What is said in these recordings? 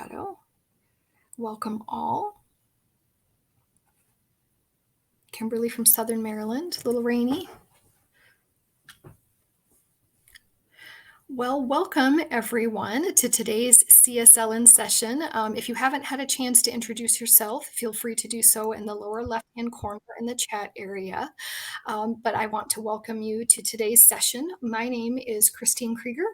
Colorado. Welcome all. Kimberly from Southern Maryland, a little rainy. Well, welcome everyone to today's CSLN session. If you haven't had a chance to introduce yourself, feel free to do so in the lower left-hand corner in the chat area. But I want to welcome you to today's session. My name is Christine Krieger,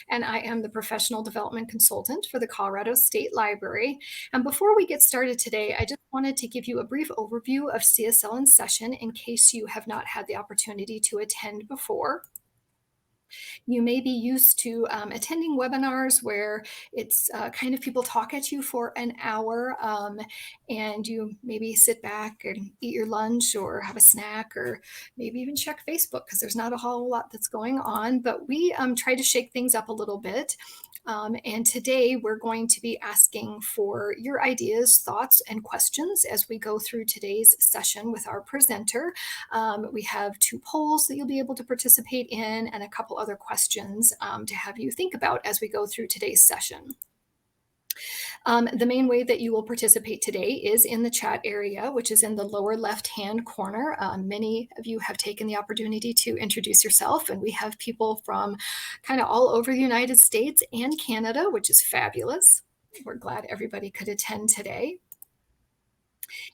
and I am the Professional Development Consultant for the Colorado State Library. And before we get started today, I just wanted to give you a brief overview of CSLN's session in case you have not had the opportunity to attend before. You may be used to attending webinars where it's kind of people talk at you for an hour and you maybe sit back and eat your lunch or have a snack or maybe even check Facebook because there's not a whole lot that's going on. But we try to shake things up a little bit. And today we're going to be asking for your ideas, thoughts, and questions as we go through today's session with our presenter. We have 2 polls that you'll be able to participate in and a couple other questions to have you think about as we go through today's session. The main way that you will participate today is in the chat area, which is in the lower left-hand corner. Many of you have taken the opportunity to introduce yourself, and we have people from kind of all over the United States and Canada, which is fabulous. We're glad everybody could attend today.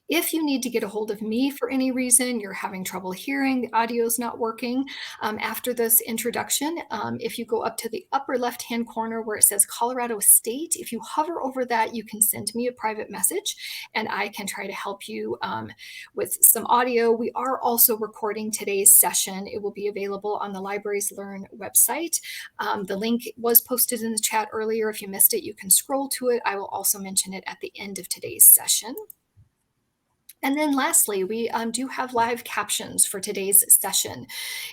If you need to get a hold of me for any reason, you're having trouble hearing, the audio's not working, after this introduction, if you go up to the upper left-hand corner where it says Colorado State, if you hover over that, you can send me a private message and I can try to help you with some audio. We are also recording today's session. It will be available on the Libraries Learn website. The link was posted in the chat earlier. If you missed it, you can scroll to it. I will also mention it at the end of today's session. And then lastly, we do have live captions for today's session.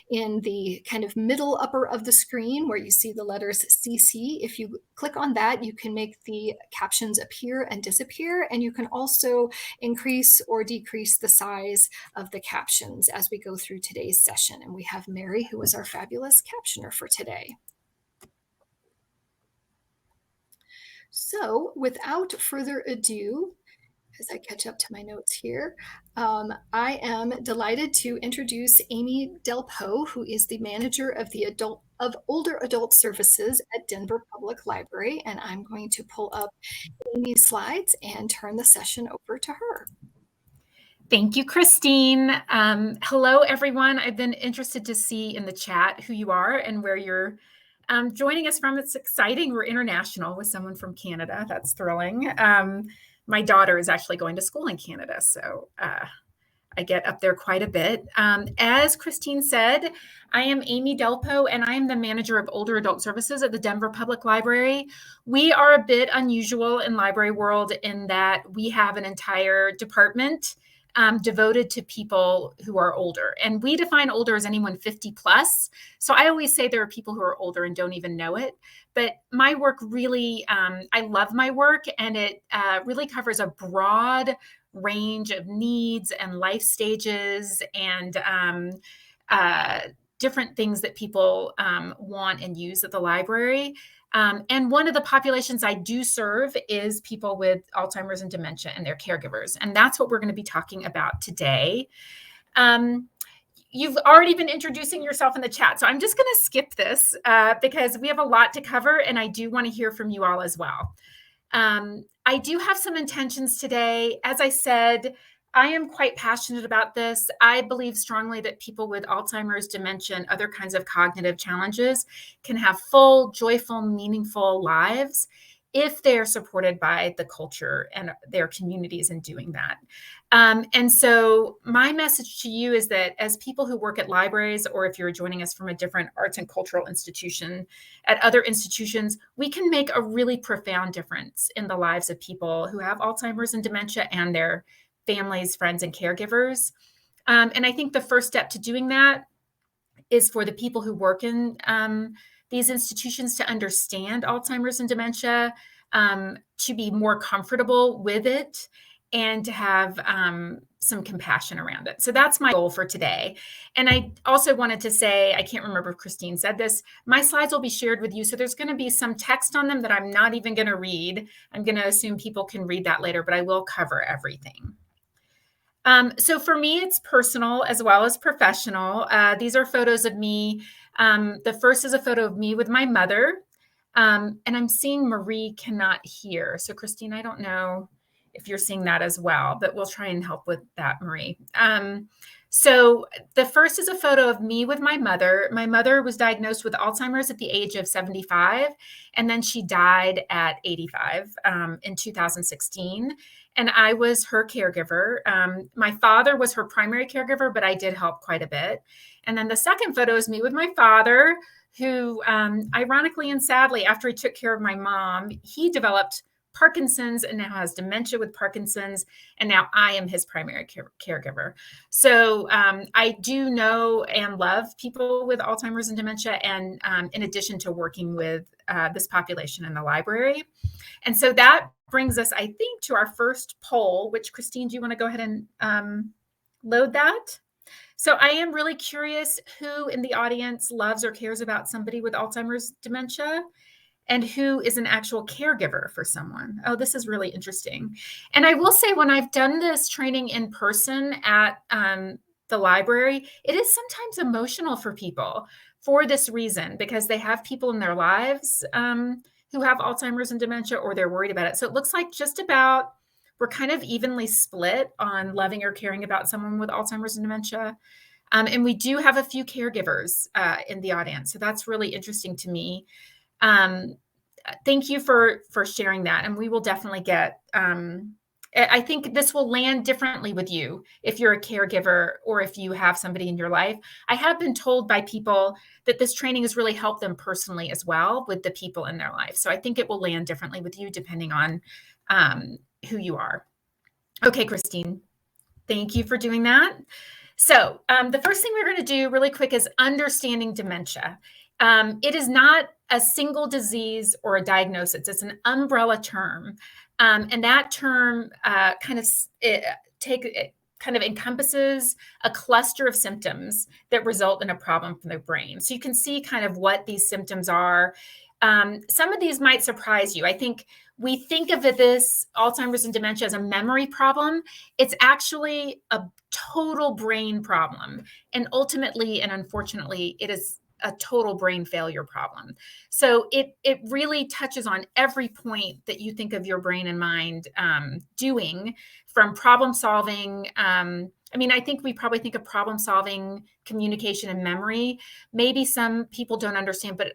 In the kind of middle upper of the screen where you see the letters CC, if you click on that, you can make the captions appear and disappear, and you can also increase or decrease the size of the captions as we go through today's session. And we have Mary, who is our fabulous captioner for today. So without further ado, as I catch up to my notes here, I am delighted to introduce Amy Delpo, who is the manager of the Older Adult Services at Denver Public Library, and I'm going to pull up Amy's slides and turn the session over to her. Thank you, Christine. Hello, everyone. I've been interested to see in the chat who you are and where you're joining us from. It's exciting. We're international with someone from Canada. That's thrilling. My daughter is actually going to school in Canada, so I get up there quite a bit. As Christine said, I am Amy Delpo, and I am the manager of Older Adult Services at the Denver Public Library. We are a bit unusual in library world in that we have an entire department devoted to people who are older. And we define older as anyone 50 plus. So I always say there are people who are older and don't even know it. But my work really, I love my work, and it really covers a broad range of needs and life stages and different things that people want and use at the library. And one of the populations I do serve is people with Alzheimer's and dementia and their caregivers. And that's what we're going to be talking about today. You've already been introducing yourself in the chat, so I'm just going to skip this because we have a lot to cover, and I do want to hear from you all as well. I do have some intentions today. As I said, I am quite passionate about this. I believe strongly that people with Alzheimer's, dementia, and other kinds of cognitive challenges can have full, joyful, meaningful lives if they are supported by the culture and their communities in doing that. And so my message to you is that as people who work at libraries, or if you're joining us from a different arts and cultural institution, at other institutions, we can make a really profound difference in the lives of people who have Alzheimer's and dementia and their families, friends, and caregivers. And I think the first step to doing that is for the people who work in these institutions to understand Alzheimer's and dementia, to be more comfortable with it, and to have some compassion around it. So that's my goal for today. And I also wanted to say, I can't remember if Christine said this, my slides will be shared with you. So there's going to be some text on them that I'm not even going to read. I'm going to assume people can read that later, but I will cover everything. So for me, it's personal as well as professional. These are photos of me. The first is a photo of me with my mother. And I'm seeing Marie cannot hear. So Christine, I don't know if you're seeing that as well, but we'll try and help with that, Marie. So the first is a photo of me with my mother. My mother was diagnosed with Alzheimer's at the age of 75, and then she died at 85 in 2016. And I was her caregiver. My father was her primary caregiver, but I did help quite a bit. And then the second photo is me with my father, who, ironically and sadly, after he took care of my mom, he developed Parkinson's and now has dementia with Parkinson's. And now I am his primary caregiver. So I do know and love people with Alzheimer's and dementia, and in addition to working with this population in the library. And so that brings us, I think, to our first poll, which Christine, do you want to go ahead and load that? So I am really curious who in the audience loves or cares about somebody with Alzheimer's dementia, and who is an actual caregiver for someone. Oh, this is really interesting. And I will say, when I've done this training in person at the library, it is sometimes emotional for people for this reason, because they have people in their lives who have Alzheimer's and dementia, or they're worried about it. So it looks like just about we're kind of evenly split on loving or caring about someone with Alzheimer's and dementia. And we do have a few caregivers in the audience. So that's really interesting to me. Thank you for sharing that. And we will definitely get, I think this will land differently with you if you're a caregiver or if you have somebody in your life. I have been told by people that this training has really helped them personally as well with the people in their life. So I think it will land differently with you depending on who you are. Okay, Christine, thank you for doing that. So the first thing we're going to do really quick is understanding dementia. It is not a single disease or a diagnosis. It's an umbrella term. And that term kind of encompasses a cluster of symptoms that result in a problem from the brain. So you can see kind of what these symptoms are. Some of these might surprise you. I think we think of this Alzheimer's and dementia as a memory problem. It's actually a total brain problem. And ultimately, and unfortunately, it is a total brain failure problem. So it really touches on every point that you think of your brain and mind doing, from problem solving. I think we probably think of problem solving, communication, and memory. Maybe some people don't understand, but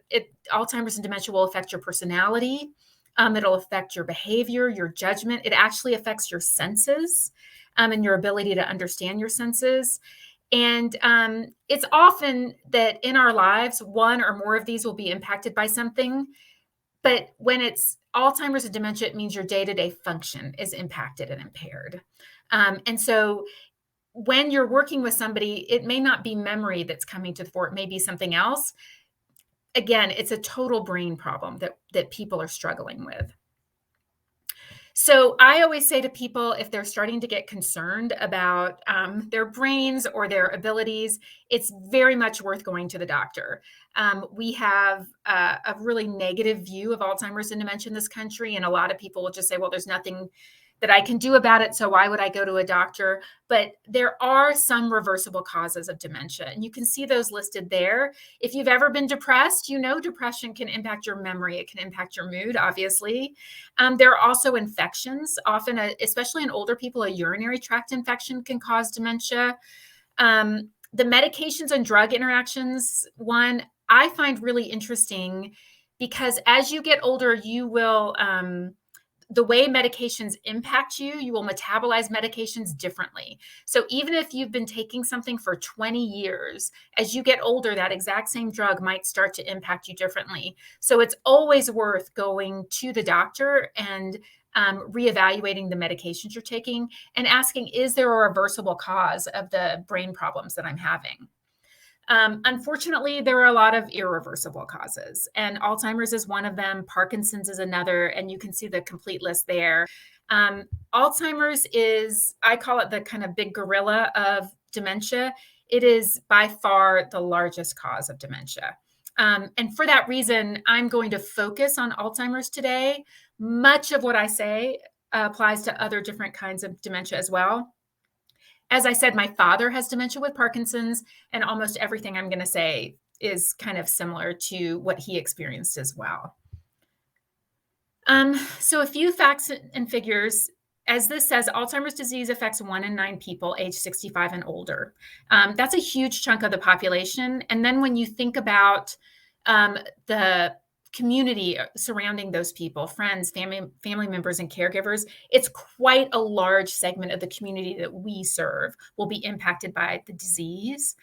Alzheimer's and dementia will affect your personality. It'll affect your behavior, your judgment. It actually affects your senses and your ability to understand your senses. And it's often that in our lives, one or more of these will be impacted by something. But when it's Alzheimer's and dementia, it means your day-to-day function is impacted and impaired. And so when you're working with somebody, it may not be memory that's coming to the fore. It may be something else. Again, it's a total brain problem that people are struggling with. So I always say to people, if they're starting to get concerned about their brains or their abilities, it's very much worth going to the doctor. We have a really negative view of Alzheimer's and dementia in this country. And a lot of people will just say, well, there's nothing that I can do about it, so why would I go to a doctor? But there are some reversible causes of dementia, and you can see those listed there. If you've ever been depressed, you know depression can impact your memory. It can impact your mood, obviously. There are also infections. Often, especially in older people, a urinary tract infection can cause dementia. The medications and drug interactions one I find really interesting, because as you get older, you will the way medications impact you, you will metabolize medications differently. So even if you've been taking something for 20 years, as you get older, that exact same drug might start to impact you differently. So it's always worth going to the doctor and reevaluating the medications you're taking and asking, is there a reversible cause of the brain problems that I'm having? Unfortunately, there are a lot of irreversible causes, and Alzheimer's is one of them. Parkinson's is another, and you can see the complete list there. Um, Alzheimer's is, I call it the kind of big gorilla of dementia. It is by far the largest cause of dementia. And for that reason, I'm going to focus on Alzheimer's today. Much of what I say applies to other different kinds of dementia as well. As I said, my father has dementia with Parkinson's, and almost everything I'm going to say is kind of similar to what he experienced as well. So a few facts and figures. As this says, Alzheimer's disease affects 1 in 9 people age 65 and older. That's a huge chunk of the population. And then when you think about the community surrounding those people, friends, family members, and caregivers, it's quite a large segment of the community that we serve will be impacted by the disease.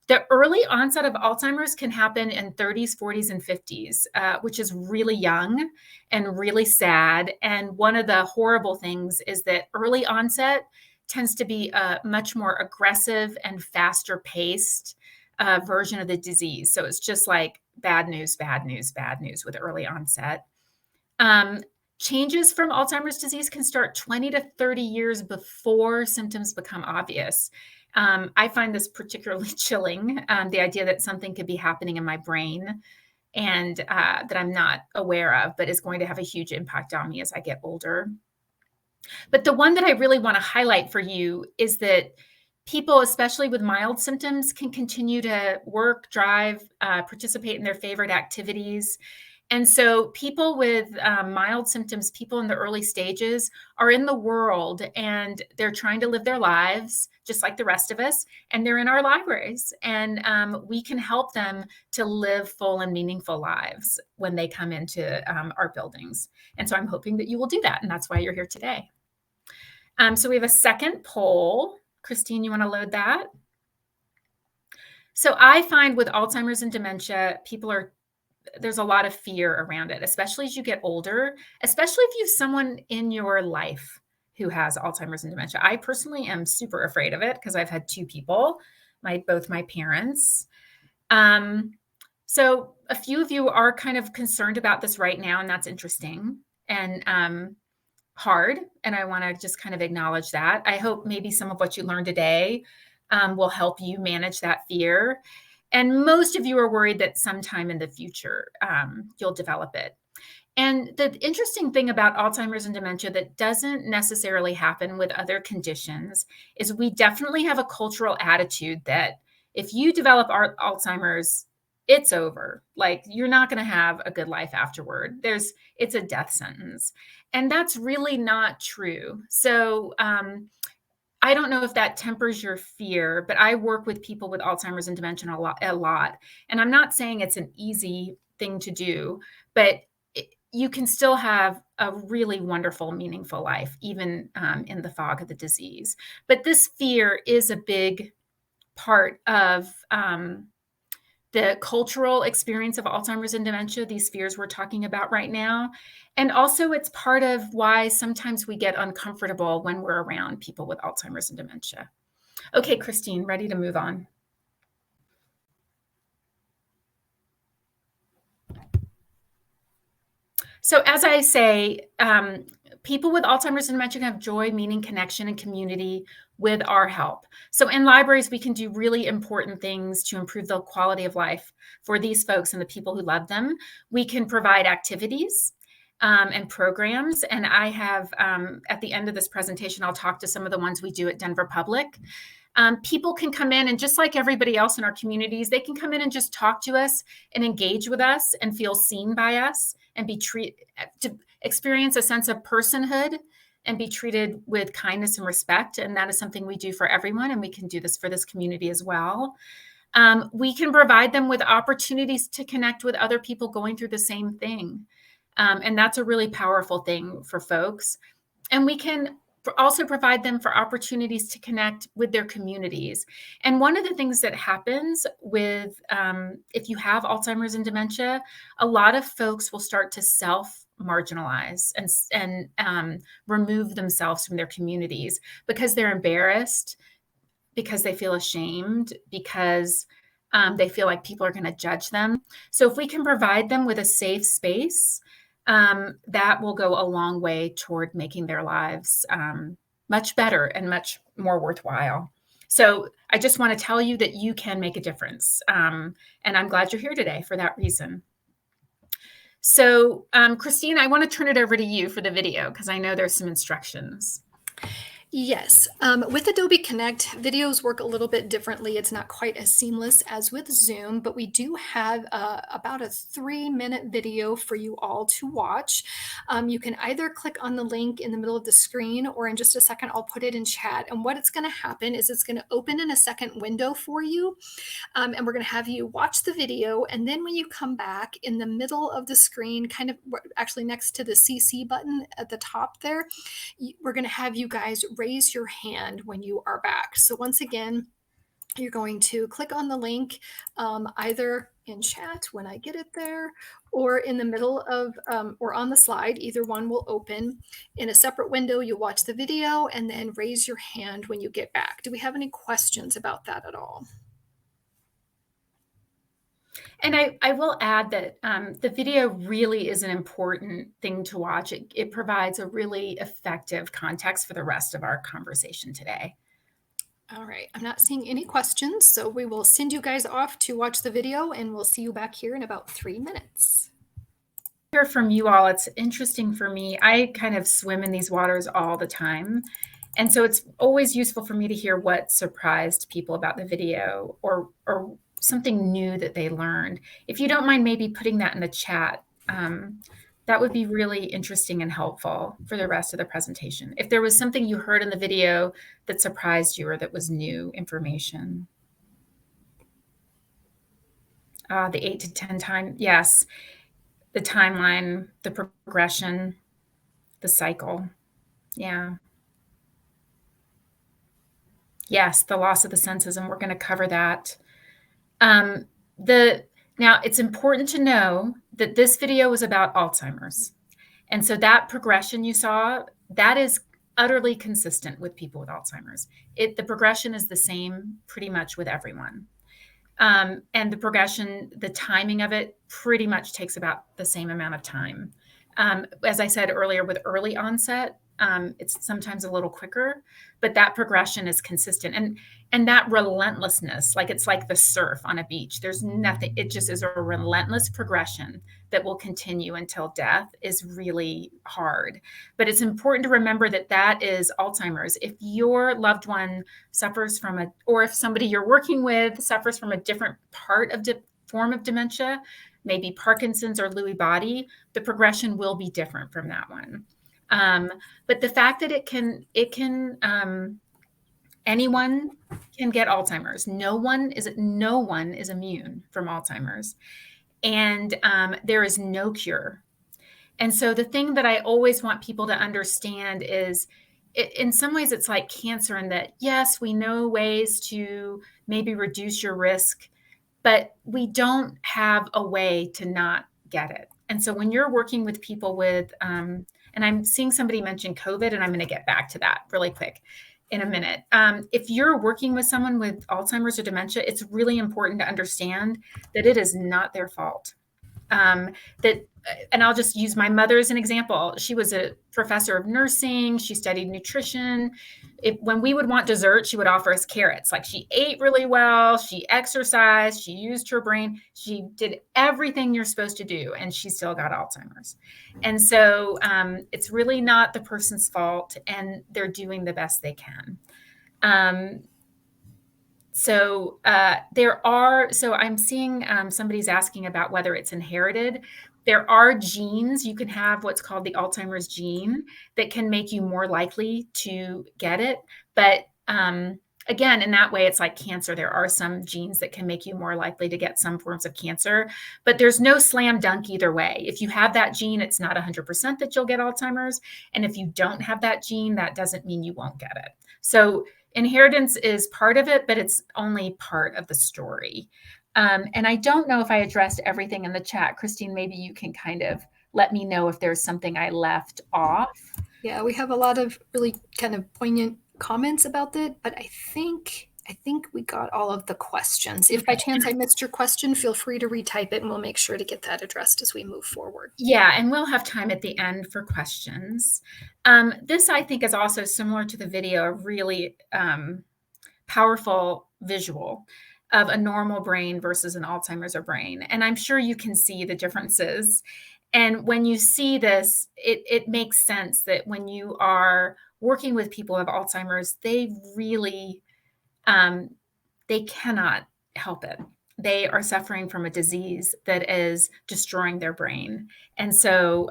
The early onset of Alzheimer's can happen in 30s, 40s, and 50s, which is really young and really sad. And one of the horrible things is that early onset tends to be a much more aggressive and faster paced version of the disease. So it's just like bad news, bad news, bad news with early onset. Changes from Alzheimer's disease can start 20 to 30 years before symptoms become obvious. I find this particularly chilling, the idea that something could be happening in my brain and that I'm not aware of, but is going to have a huge impact on me as I get older. But the one that I really want to highlight for you is that people, especially with mild symptoms, can continue to work, drive, participate in their favorite activities. And so people with mild symptoms, people in the early stages, are in the world and they're trying to live their lives just like the rest of us. And they're in our libraries. And we can help them to live full and meaningful lives when they come into our buildings. And so I'm hoping that you will do that. And that's why you're here today. So we have a second poll. Christine, you want to load that? So I find with Alzheimer's and dementia, there's a lot of fear around it, especially as you get older, especially if you have someone in your life who has Alzheimer's and dementia. I personally am super afraid of it because I've had 2 people, both my parents. So a few of you are kind of concerned about this right now, and that's interesting and hard. And I want to just kind of acknowledge that. I hope maybe some of what you learned today will help you manage that fear. And most of you are worried that sometime in the future, you'll develop it. And the interesting thing about Alzheimer's and dementia that doesn't necessarily happen with other conditions is we definitely have a cultural attitude that if you develop Alzheimer's, it's over. Like you're not going to have a good life afterward. It's a death sentence. And that's really not true. So, I don't know if that tempers your fear, but I work with people with Alzheimer's and dementia a lot. And I'm not saying it's an easy thing to do, but you can still have a really wonderful, meaningful life, even in the fog of the disease. But this fear is a big part of the cultural experience of Alzheimer's and dementia, these fears we're talking about right now. And also it's part of why sometimes we get uncomfortable when we're around people with Alzheimer's and dementia. Okay, Christine, ready to move on. So as I say, people with Alzheimer's and dementia can have joy, meaning, connection, and community with our help. So in libraries, we can do really important things to improve the quality of life for these folks and the people who love them. We can provide activities and programs. And I have, at the end of this presentation, I'll talk to some of the ones we do at Denver Public. People can come in and just like everybody else in our communities, they can come in and just talk to us and engage with us and feel seen by us and to experience a sense of personhood and be treated with kindness and respect. And that is something we do for everyone. And we can do this for this community as well. We can provide them with opportunities to connect with other people going through the same thing. And that's a really powerful thing for folks. And we can also provide them for opportunities to connect with their communities. And one of the things that happens with, if you have Alzheimer's and dementia, a lot of folks will start to self-marginalize and remove themselves from their communities because they're embarrassed, because they feel ashamed, because They feel like people are going to judge them. So if we can provide them with a safe space, that will go a long way toward making their lives much better and much more worthwhile. So I just want to tell you that you can make a difference. And I'm glad you're here today for that reason. So, Christine, I want to turn it over to you for the video because I know there's some instructions. Yes. With Adobe Connect, videos work a little bit differently. It's not quite as seamless as with Zoom, but we do have about a 3-minute video for you all to watch. You can either click on the link in the middle of the screen, or in just a second, I'll put it in chat. And what it's going to happen is it's going to open in a second window for you. And we're going to have you watch the video. And then when you come back in the middle of the screen, kind of actually next to the CC button at the top there, we're going to have you guys raise your hand when you are back. So once again, you're going to click on the link either in chat when I get it there, or in the middle of, or on the slide. Either one will open. In a separate window, you'll watch the video and then raise your hand when you get back. Do we have any questions about that at all? And I will add that the video really is an important thing to watch. It provides a really effective context for the rest of our conversation today. All right, I'm not seeing any questions, so we will send you guys off to watch the video, and we'll see you back here in about 3 minutes. Hear from you all. It's interesting for me. I kind of swim in these waters all the time. And so it's always useful for me to hear what surprised people about the video or something new that they learned. If you don't mind maybe putting that in the chat, that would be really interesting and helpful for the rest of the presentation. If there was something you heard in the video that surprised you or that was new information. The 8 to 10 time, yes. The timeline, the progression, the cycle. Yeah. Yes, the loss of the senses, and we're going to cover that. Now, it's important to know that this video was about Alzheimer's. And so that progression you saw, that is utterly consistent with people with Alzheimer's. The progression is the same pretty much with everyone. And the progression, the timing of it pretty much takes about the same amount of time. As I said earlier, with early onset, it's sometimes a little quicker, but that progression is consistent. And that relentlessness, like it's like the surf on a beach. There's nothing, it just is a relentless progression that will continue until death, is really hard. But it's important to remember that that is Alzheimer's. If your loved one suffers from or if somebody you're working with suffers from a different form of dementia, maybe Parkinson's or Lewy body, the progression will be different from that one. But the fact that anyone can get Alzheimer's. No one is immune from Alzheimer's, and there is no cure. And so the thing that I always want people to understand is, in some ways, it's like cancer in that, yes, we know ways to maybe reduce your risk, but we don't have a way to not get it. And so when you're working with people with, and I'm seeing somebody mention COVID, and I'm going to get back to that really quick in a minute. If you're working with someone with Alzheimer's or dementia, it's really important to understand that it is not their fault. And I'll just use my mother as an example. She was a professor of nursing. She studied nutrition. When we would want dessert, she would offer us carrots. Like, she ate really well. She exercised. She used her brain. She did everything you're supposed to do, and she still got Alzheimer's. And so it's really not the person's fault, and they're doing the best they can. So I'm seeing somebody's asking about whether it's inherited. There are genes. You can have what's called the Alzheimer's gene that can make you more likely to get it. But again, in that way, it's like cancer. There are some genes that can make you more likely to get some forms of cancer, but there's no slam dunk either way. If you have that gene, it's not 100% that you'll get Alzheimer's. And if you don't have that gene, that doesn't mean you won't get it. So inheritance is part of it, but it's only part of the story. And I don't know if I addressed everything in the chat. Christine, maybe you can kind of let me know if there's something I left off. Yeah, we have a lot of really kind of poignant comments about that, but I think I think we got all of the questions. If by chance I missed your question, feel free to retype it and we'll make sure to get that addressed as we move forward. Yeah, and we'll have time at the end for questions. This, I think, is also similar to the video, a really powerful visual of a normal brain versus an Alzheimer's brain. And I'm sure you can see the differences. And when you see this, it makes sense that when you are working with people who have Alzheimer's, they really they cannot help it. They are suffering from a disease that is destroying their brain. And so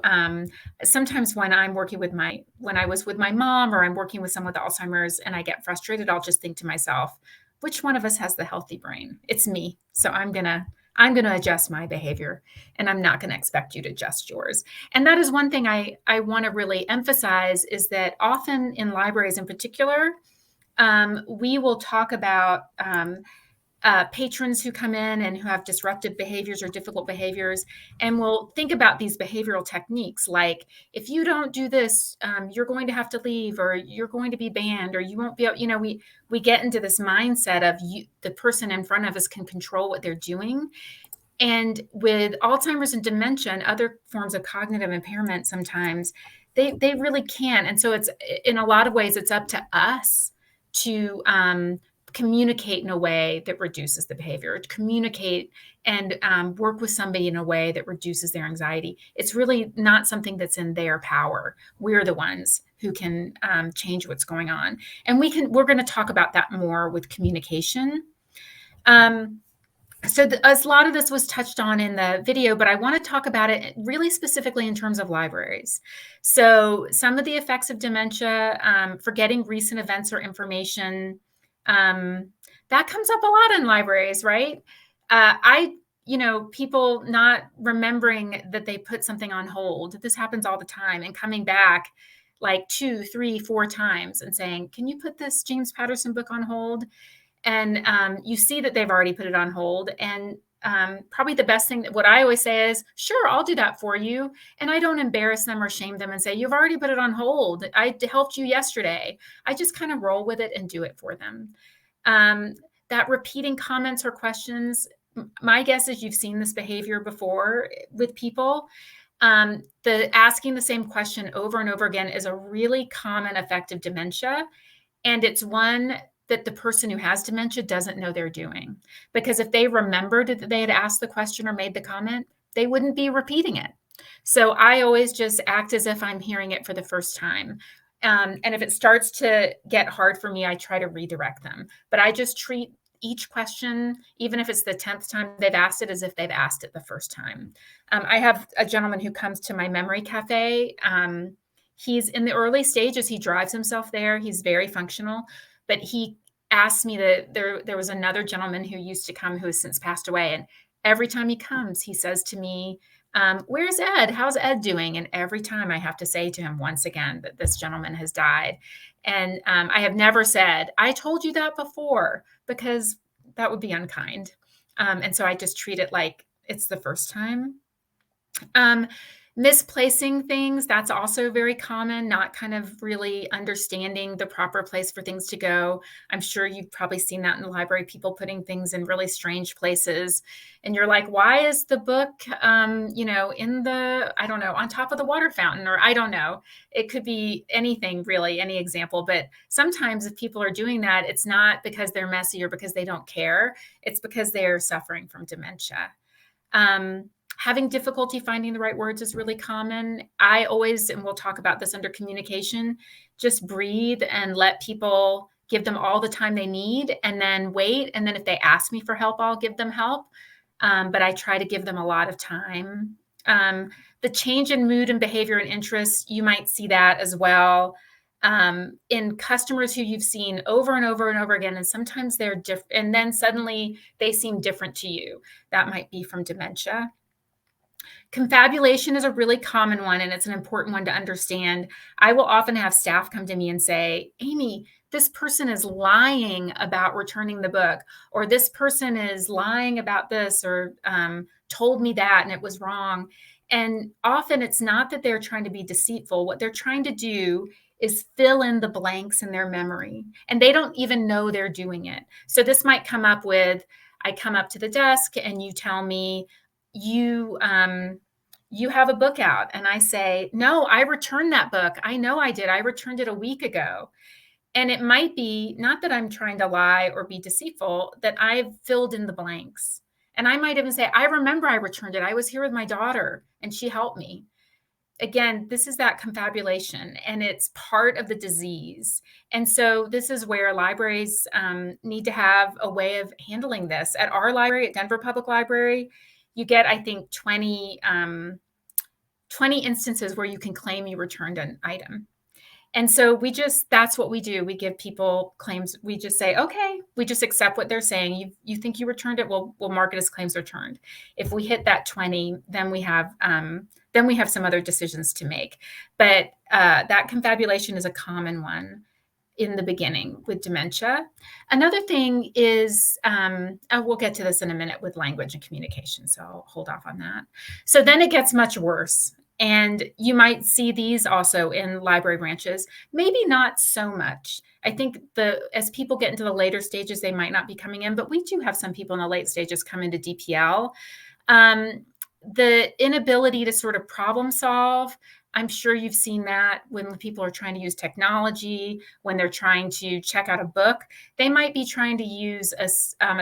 sometimes when I'm working with when I was with my mom, or I'm working with someone with Alzheimer's and I get frustrated, I'll just think to myself, which one of us has the healthy brain? It's me. So I'm going to adjust my behavior, and I'm not going to expect you to adjust yours. And that is one thing I want to really emphasize, is that often in libraries in particular, we will talk about patrons who come in and who have disruptive behaviors or difficult behaviors, and we'll think about these behavioral techniques like, if you don't do this, you're going to have to leave, or you're going to be banned, or you won't be able, we get into this mindset of the person in front of us can control what they're doing. And with Alzheimer's and dementia and other forms of cognitive impairment, sometimes they really can. And so it's, in a lot of ways, it's up to us to communicate in a way that reduces the behavior, to communicate and work with somebody in a way that reduces their anxiety. It's really not something that's in their power. We're the ones who can change what's going on. And we're going to talk about that more with communication. So a lot of this was touched on in the video, but I want to talk about it really specifically in terms of libraries. So some of the effects of dementia, forgetting recent events or information, that comes up a lot in libraries, right? People not remembering that they put something on hold. This happens all the time, and coming back like 2, 3, 4 times and saying, can you put this James Patterson book on hold? And you see that they've already put it on hold. And probably the best thing, what I always say is, sure, I'll do that for you. And I don't embarrass them or shame them and say, you've already put it on hold. I helped you yesterday. I just kind of roll with it and do it for them. That repeating comments or questions, my guess is you've seen this behavior before with people. The asking the same question over and over again is a really common effect of dementia. And it's one that the person who has dementia doesn't know they're doing. Because if they remembered that they had asked the question or made the comment, they wouldn't be repeating it. So I always just act as if I'm hearing it for the first time. And if it starts to get hard for me, I try to redirect them. But I just treat each question, even if it's the 10th time they've asked it, as if they've asked it the first time. I have a gentleman who comes to my memory cafe. He's in the early stages. He drives himself there. He's very functional. But he asked me that there was another gentleman who used to come who has since passed away. And every time he comes, he says to me, where's Ed? How's Ed doing? And every time I have to say to him once again that this gentleman has died. And I have never said, I told you that before, because that would be unkind. And so I just treat it like it's the first time. Misplacing things, that's also very common, not kind of really understanding the proper place for things to go. I'm sure you've probably seen that in the library, people putting things in really strange places. And you're like, why is the book, in the, I don't know, on top of the water fountain, or I don't know. It could be anything, really, any example. But sometimes if people are doing that, it's not because they're messy or because they don't care. It's because they're suffering from dementia. Having difficulty finding the right words is really common. I always, and we'll talk about this under communication, just breathe and let people, give them all the time they need, and then wait. And then if they ask me for help, I'll give them help. But I try to give them a lot of time. The change in mood and behavior and interests, you might see that as well in customers who you've seen over and over and over again. And sometimes they're different, and then suddenly they seem different to you. That might be from dementia. Confabulation is a really common one, and it's an important one to understand. I will often have staff come to me and say, Amy, this person is lying about returning the book, or this person is lying about this, or told me that and it was wrong. And often it's not that they're trying to be deceitful. What they're trying to do is fill in the blanks in their memory, and they don't even know they're doing it. So this might come up with, I come up to the desk and you tell me you have a book out, and I say, no, I returned that book. I know I did. I returned it a week ago. And it might be not that I'm trying to lie or be deceitful, that I've filled in the blanks. And I might even say, I remember I returned it. I was here with my daughter and she helped me. Again, this is that confabulation, and it's part of the disease. And so this is where libraries need to have a way of handling this. At our library, at Denver Public Library, you get, I think, 20 instances where you can claim you returned an item. And so that's what we do. We give people claims. We just say, okay, we just accept what they're saying. You think you returned it? We'll mark it as claims returned. If we hit that 20, then we have some other decisions to make. But that confabulation is a common one in the beginning with dementia. Another thing is, we'll get to this in a minute with language and communication, so I'll hold off on that. So then it gets much worse. And you might see these also in library branches, maybe not so much. I think as people get into the later stages, they might not be coming in, but we do have some people in the late stages come into DPL. The inability to sort of problem solve, I'm sure you've seen that when people are trying to use technology, when they're trying to check out a book, they might be trying to use a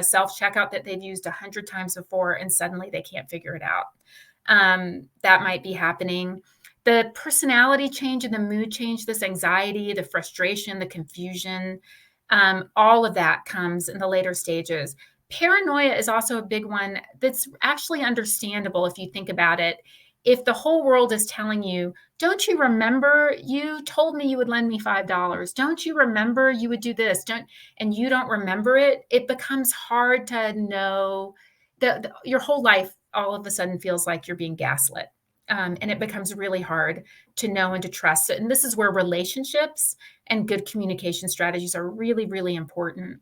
self-checkout that they've used 100 times before, and suddenly they can't figure it out. That might be happening. The personality change and the mood change, this anxiety, the frustration, the confusion, all of that comes in the later stages. Paranoia is also a big one that's actually understandable if you think about it. If the whole world is telling you, don't you remember you told me you would lend me $5? Don't you remember you would do this? And you don't remember it, it becomes hard to know that your whole life all of a sudden feels like you're being gaslit. And it becomes really hard to know and to trust it. And this is where relationships and good communication strategies are really, really important.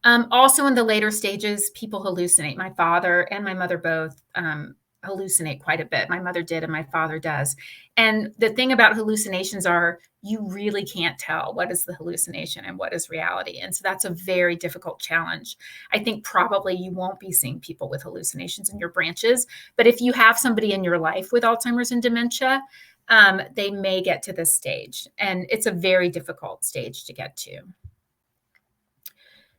Also in the later stages, people hallucinate. My father and my mother both hallucinate quite a bit. My mother did and my father does. And the thing about hallucinations are you really can't tell what is the hallucination and what is reality. And so that's a very difficult challenge. I think probably you won't be seeing people with hallucinations in your branches, but if you have somebody in your life with Alzheimer's and dementia, they may get to this stage. And it's a very difficult stage to get to.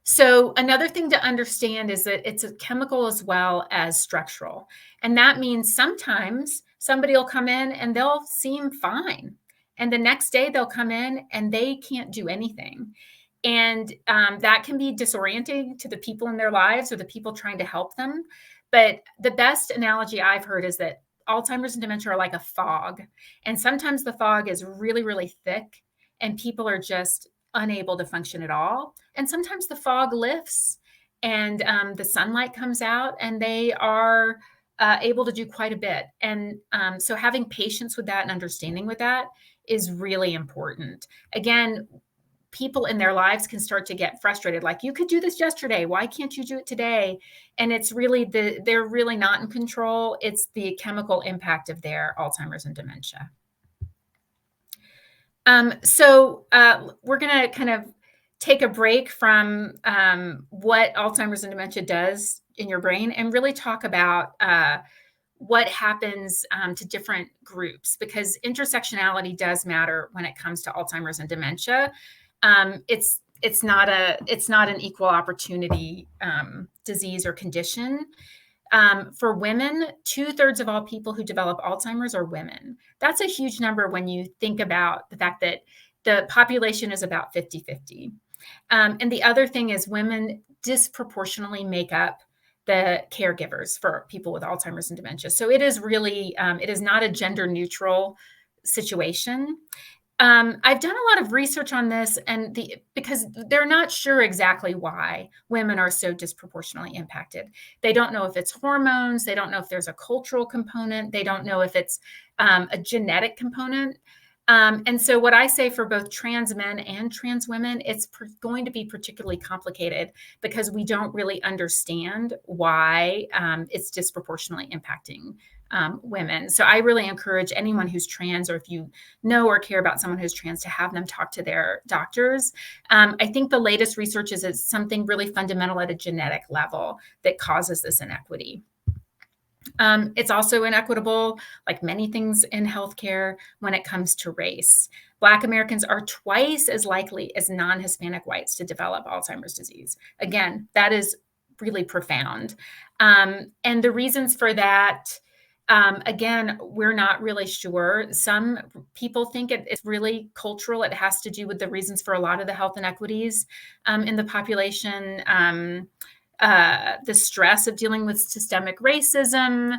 So another thing to understand is that it's a chemical as well as structural. And that means sometimes somebody will come in and they'll seem fine. And the next day they'll come in and they can't do anything. And that can be disorienting to the people in their lives or the people trying to help them. But the best analogy I've heard is that Alzheimer's and dementia are like a fog. And sometimes the fog is really, really thick and people are just unable to function at all. And sometimes the fog lifts and the sunlight comes out and they are able to do quite a bit. And so having patience with that and understanding with that is really important. Again, people in their lives can start to get frustrated. Like, you could do this yesterday. Why can't you do it today? And it's really they're really not in control. It's the chemical impact of their Alzheimer's and dementia. So we're going to kind of take a break from what Alzheimer's and dementia does in your brain and really talk about what happens to different groups, because intersectionality does matter when it comes to Alzheimer's and dementia. It's not an equal opportunity disease or condition. For women, 2/3 of all people who develop Alzheimer's are women. That's a huge number when you think about the fact that the population is about 50-50. And the other thing is women disproportionately make up the caregivers for people with Alzheimer's and dementia. So it is really, it is not a gender neutral situation. I've done a lot of research on this because they're not sure exactly why women are so disproportionately impacted. They don't know if it's hormones. They don't know if there's a cultural component. They don't know if it's a genetic component. And so what I say for both trans men and trans women, it's going to be particularly complicated because we don't really understand why it's disproportionately impacting women. So I really encourage anyone who's trans, or if you know or care about someone who's trans, to have them talk to their doctors. I think the latest research is it's something really fundamental at a genetic level that causes this inequity. It's also inequitable, like many things in healthcare, when it comes to race. Black Americans are twice as likely as non-Hispanic whites to develop Alzheimer's disease. Again, that is really profound. And the reasons for that, again, we're not really sure. Some people think it's really cultural. It has to do with the reasons for a lot of the health inequities in the population. The stress of dealing with systemic racism,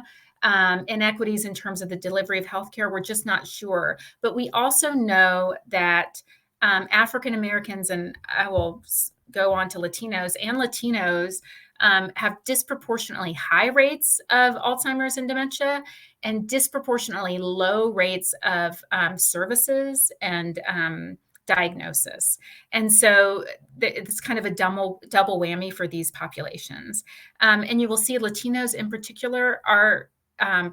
inequities in terms of the delivery of healthcare. We're just not sure. But we also know that African Americans, and I will go on to Latinos, have disproportionately high rates of Alzheimer's and dementia, and disproportionately low rates of services and diagnosis. And so it's kind of a double whammy for these populations. And you will see Latinos in particular are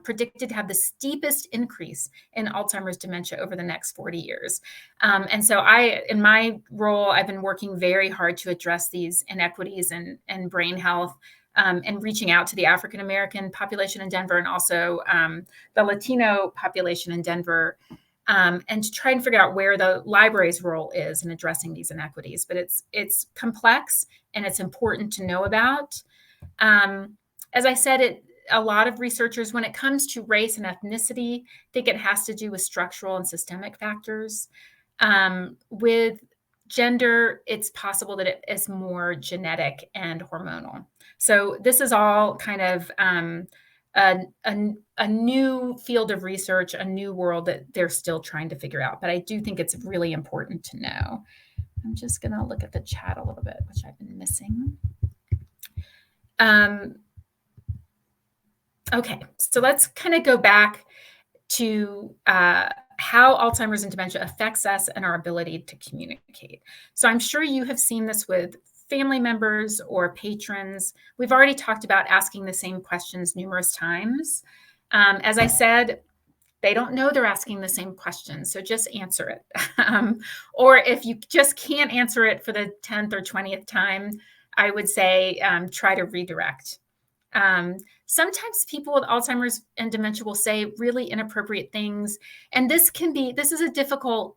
predicted to have the steepest increase in Alzheimer's dementia over the next 40 years. And so in my role, I've been working very hard to address these inequities and brain health, and reaching out to the African American population in Denver, and also the Latino population in Denver, and to try and figure out where the library's role is in addressing these inequities. But it's complex, and it's important to know about. As I said, a lot of researchers, when it comes to race and ethnicity, think it has to do with structural and systemic factors. With gender, it's possible that it is more genetic and hormonal. So this is all kind of a new field of research, a new world that they're still trying to figure out. But I do think it's really important to know. I'm just going to look at the chat a little bit, which I've been missing. Okay, so let's kind of go back to how Alzheimer's and dementia affects us and our ability to communicate. So I'm sure you have seen this with family members or patrons. We've already talked about asking the same questions numerous times. As I said, they don't know they're asking the same question, so just answer it. Or if you just can't answer it for the 10th or 20th time, I would say try to redirect. Sometimes people with Alzheimer's and dementia will say really inappropriate things, and this is a difficult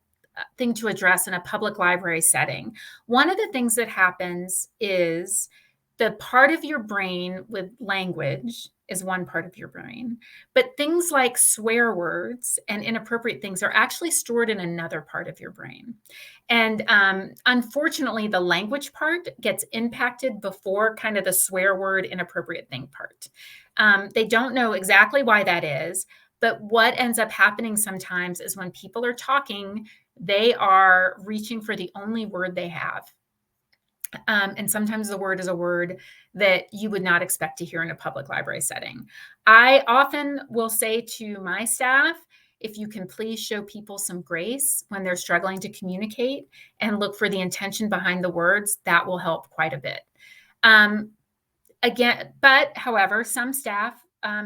thing to address in a public library setting. One of the things that happens is the part of your brain with language is one part of your brain, but things like swear words and inappropriate things are actually stored in another part of your brain. And unfortunately, the language part gets impacted before kind of the swear word inappropriate thing part. They don't know exactly why that is, but what ends up happening sometimes is when people are talking, they are reaching for the only word they have. And sometimes the word is a word that you would not expect to hear in a public library setting. I often will say to my staff, if you can please show people some grace when they're struggling to communicate and look for the intention behind the words, that will help quite a bit. However, some staff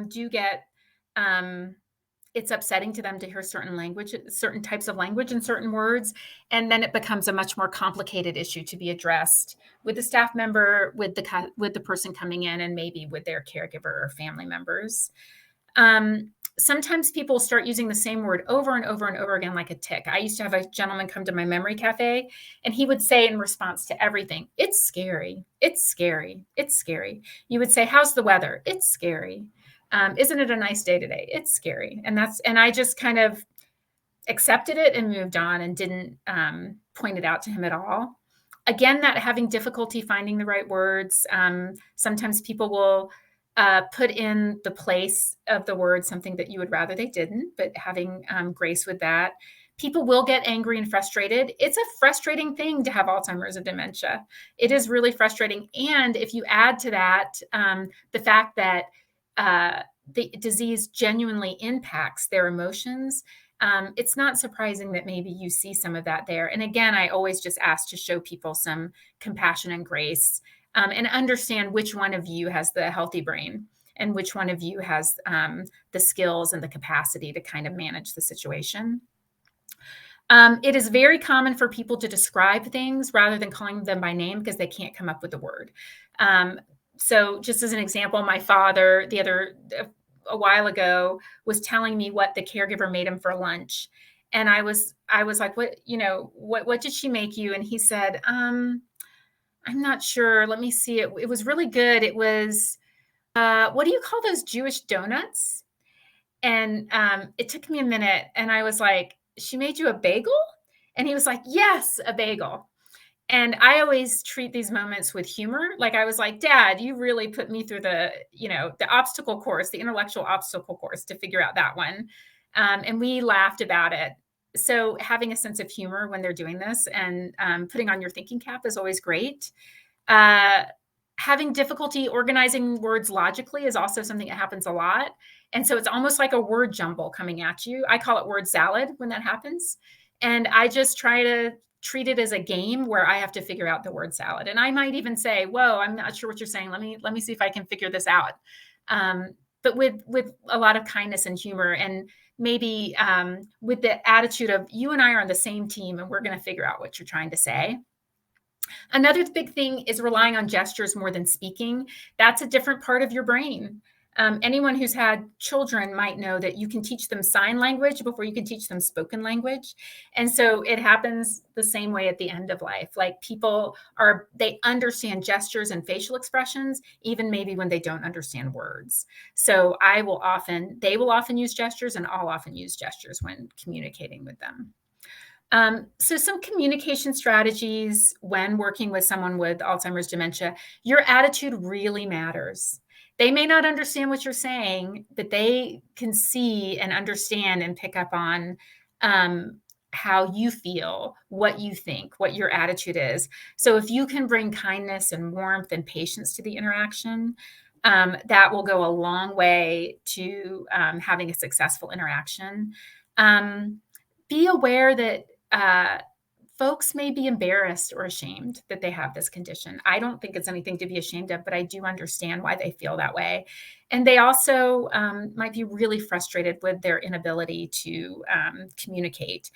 do get it's upsetting to them to hear certain types of language and certain words. And then it becomes a much more complicated issue to be addressed with the staff member, with the person coming in, and maybe with their caregiver or family members. Sometimes people start using the same word over and over and over again, like a tick. I used to have a gentleman come to my memory cafe, and he would say in response to everything, "It's scary. It's scary. It's scary." You would say, "How's the weather?" "It's scary." "Isn't it a nice day today?" "It's scary." And I just kind of accepted it and moved on and didn't point it out to him at all. Again, that having difficulty finding the right words. Sometimes people will put in the place of the word something that you would rather they didn't, but having grace with that. People will get angry and frustrated. It's a frustrating thing to have Alzheimer's and dementia. It is really frustrating. And if you add to that the fact that the disease genuinely impacts their emotions, it's not surprising that maybe you see some of that there. And again, I always just ask to show people some compassion and grace, and understand which one of you has the healthy brain and which one of you has the skills and the capacity to kind of manage the situation. It is very common for people to describe things rather than calling them by name because they can't come up with the word. So just as an example, my father a while ago was telling me what the caregiver made him for lunch. And I was like, what did she make you? And he said, I'm not sure. Let me see. It was really good. It was, what do you call those Jewish donuts? And it took me a minute, and I was like, she made you a bagel? And he was like, yes, a bagel. And I always treat these moments with humor. Like, I was like, Dad, you really put me through the obstacle course, the intellectual obstacle course to figure out that one. And we laughed about it. So having a sense of humor when they're doing this and putting on your thinking cap is always great. Uh, Having difficulty organizing words logically is also something that happens a lot. And so it's almost like a word jumble coming at you. I call it word salad when that happens. And I just try to treat it as a game where I have to figure out the word salad. And I might even say, whoa, I'm not sure what you're saying. Let me see if I can figure this out. But with a lot of kindness and humor, and maybe with the attitude of, you and I are on the same team and we're going to figure out what you're trying to say. Another big thing is relying on gestures more than speaking. That's a different part of your brain. Anyone who's had children might know that you can teach them sign language before you can teach them spoken language. And so it happens the same way at the end of life. Like, they understand gestures and facial expressions, even maybe when they don't understand words. So they will often use gestures, and I'll often use gestures when communicating with them. So some communication strategies when working with someone with Alzheimer's dementia, your attitude really matters. They may not understand what you're saying, but they can see and understand and pick up on how you feel, what you think, what your attitude is. So if you can bring kindness and warmth and patience to the interaction, that will go a long way to having a successful interaction. Be aware that folks may be embarrassed or ashamed that they have this condition. I don't think it's anything to be ashamed of, but I do understand why they feel that way. And they also might be really frustrated with their inability to communicate.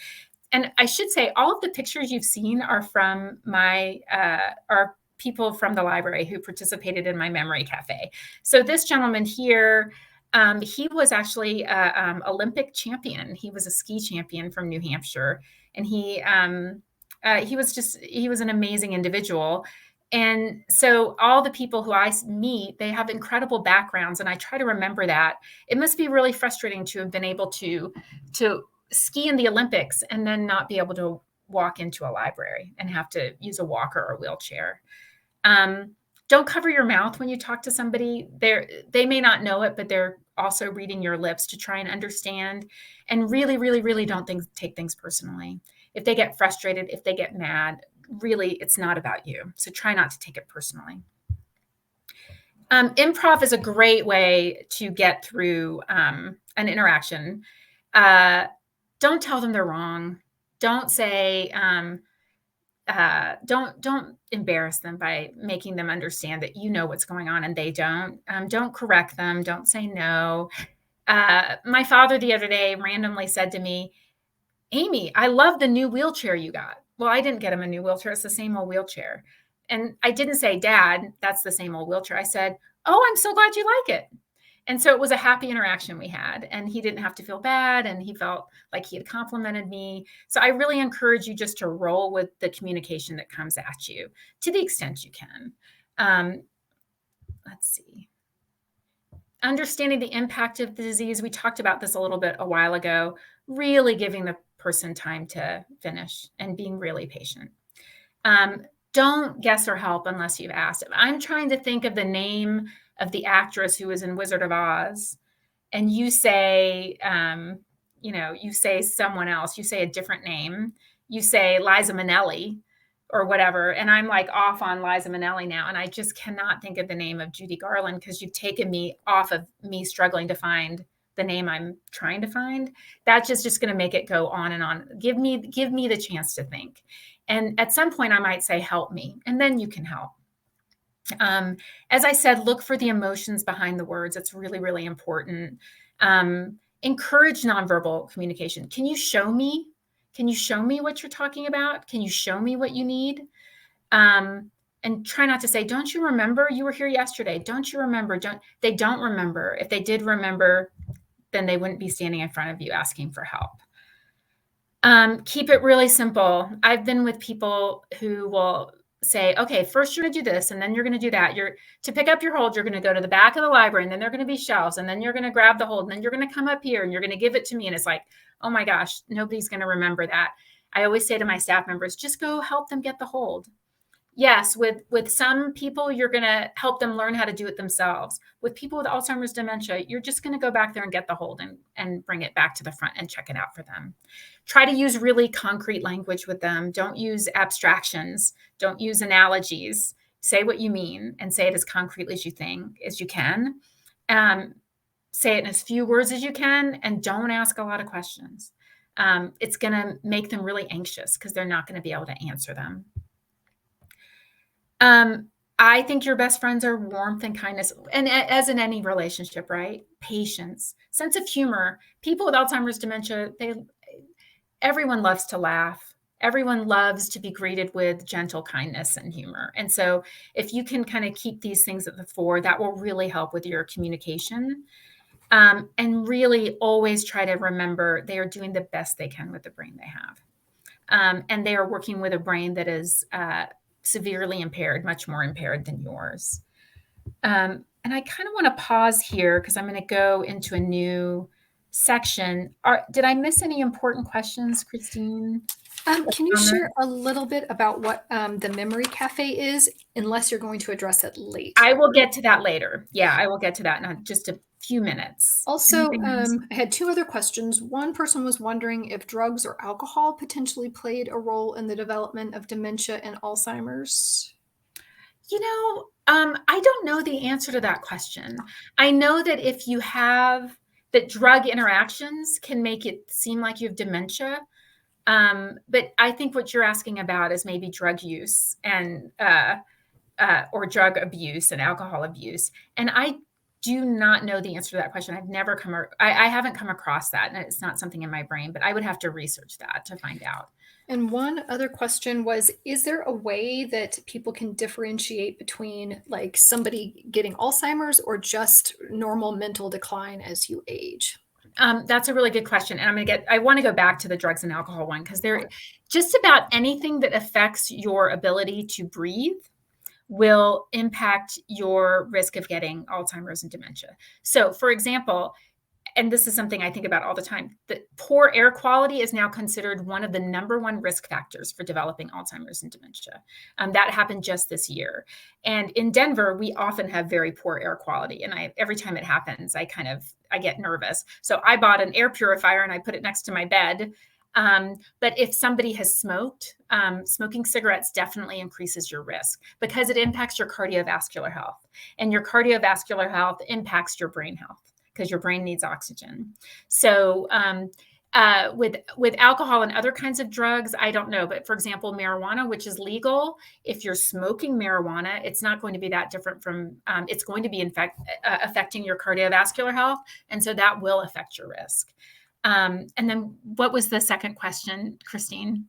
And I should say, all of the pictures you've seen are from are people from the library who participated in my memory cafe. So this gentleman here, he was actually an Olympic champion. He was a ski champion from New Hampshire, and he was an amazing individual. And so all the people who I meet, they have incredible backgrounds, and I try to remember that. It must be really frustrating to have been able to ski in the Olympics and then not be able to walk into a library and have to use a walker or a wheelchair. Don't cover your mouth when you talk to somebody. They may not know it, but they're also reading your lips to try and understand. And really, really, really don't take things personally. If they get frustrated, if they get mad, really, it's not about you. So try not to take it personally. Improv is a great way to get through an interaction. Don't tell them they're wrong. Don't say, don't embarrass them by making them understand that you know what's going on and they don't. Don't correct them. Don't say no. My father the other day randomly said to me, Amy, I love the new wheelchair you got. Well, I didn't get him a new wheelchair. It's the same old wheelchair. And I didn't say, Dad, that's the same old wheelchair. I said, oh, I'm so glad you like it. And so it was a happy interaction we had, and he didn't have to feel bad, and he felt like he had complimented me. So I really encourage you just to roll with the communication that comes at you to the extent you can. Let's see. Understanding the impact of the disease. We talked about this a little bit a while ago, really giving the person time to finish and being really patient. Don't guess or help unless you've asked. If I'm trying to think of the name of the actress who was in Wizard of Oz, and you say, you say someone else, you say a different name, you say Liza Minnelli or whatever, and I'm like off on Liza Minnelli now, and I just cannot think of the name of Judy Garland because you've taken me off of me struggling to find the name I'm trying to find, that's just going to make it go on and on. Give me the chance to think. And at some point I might say, help me, and then you can help. As I said, look for the emotions behind the words. It's really, really important. Encourage nonverbal communication. Can you show me? Can you show me what you're talking about? Can you show me what you need? And try not to say, don't you remember? You were here yesterday. Don't you remember? They don't remember. If they did remember, then they wouldn't be standing in front of you asking for help. Keep it really simple. I've been with people who will say, okay, first you're going to do this, and then you're going to do that. To pick up your hold, you're going to go to the back of the library, and then there are going to be shelves, and then you're going to grab the hold, and then you're going to come up here, and you're going to give it to me. And it's like, oh my gosh, nobody's going to remember that. I always say to my staff members, just go help them get the hold. Yes, with some people, you're going to help them learn how to do it themselves. With people with Alzheimer's dementia, you're just going to go back there and get the hold and bring it back to the front and check it out for them. Try to use really concrete language with them. Don't use abstractions. Don't use analogies. Say what you mean and say it as concretely as you can. Say it in as few words as you can, and don't ask a lot of questions. It's going to make them really anxious because they're not going to be able to answer them. I think your best friends are warmth and kindness, and as in any relationship, right? Patience, sense of humor. People with Alzheimer's dementia, everyone loves to laugh. Everyone loves to be greeted with gentle kindness and humor. And so if you can kind of keep these things at the fore, that will really help with your communication. And really always try to remember they are doing the best they can with the brain they have. And they are working with a brain that is severely impaired, much more impaired than yours. And I kind of want to pause here because I'm going to go into a new section. Did I miss any important questions, Christine? Can you share a little bit about what the Memory Cafe is, unless you're going to address it later? I will get to that later. Yeah, I will get to that in just a few minutes. Also, I had two other questions. One person was wondering if drugs or alcohol potentially played a role in the development of dementia and Alzheimer's. I don't know the answer to that question. I know that if you have that drug interactions can make it seem like you have dementia. But I think what you're asking about is maybe drug use and or drug abuse and alcohol abuse. And I do not know the answer to that question. I haven't come across that, and it's not something in my brain, but I would have to research that to find out. And one other question was, is there a way that people can differentiate between like somebody getting Alzheimer's or just normal mental decline as you age? That's a really good question. And I want to go back to the drugs and alcohol one, because they're just about anything that affects your ability to breathe will impact your risk of getting Alzheimer's and dementia. So for example, and this is something I think about all the time, that poor air quality is now considered one of the number one risk factors for developing Alzheimer's and dementia. That happened just this year. And in Denver, we often have very poor air quality. And every time it happens, I get nervous. So I bought an air purifier and I put it next to my bed. But if somebody has smoked, smoking cigarettes definitely increases your risk because it impacts your cardiovascular health. And your cardiovascular health impacts your brain health, because your brain needs oxygen. So with alcohol and other kinds of drugs, I don't know. But for example, marijuana, which is legal, if you're smoking marijuana, it's not going to be that different from, it's going to be affecting your cardiovascular health. And so that will affect your risk. And then what was the second question, Christine,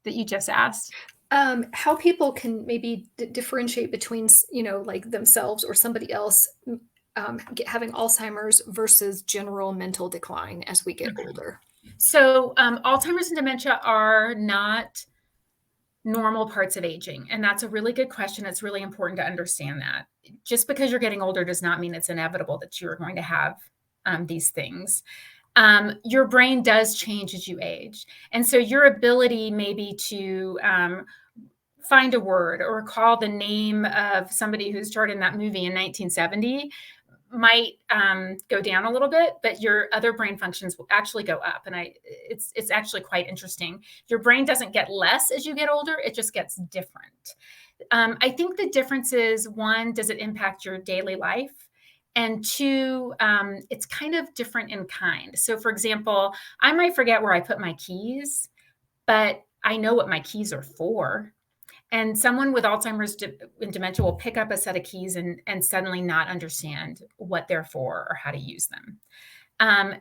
that you just asked? How people can maybe differentiate between, like themselves or somebody else having Alzheimer's versus general mental decline as we get older. So Alzheimer's and dementia are not normal parts of aging. And that's a really good question. It's really important to understand that. Just because you're getting older does not mean it's inevitable that you're going to have these things. Your brain does change as you age. And so your ability maybe to find a word or recall the name of somebody who starred in that movie in 1970 might go down a little bit, but your other brain functions will actually go up. And it's actually quite interesting. Your brain doesn't get less as you get older, it just gets different. I think the difference is, one, does it impact your daily life? And two, it's kind of different in kind. So, for example, I might forget where I put my keys, but I know what my keys are for. And someone with Alzheimer's and dementia will pick up a set of keys and suddenly not understand what they're for or how to use them.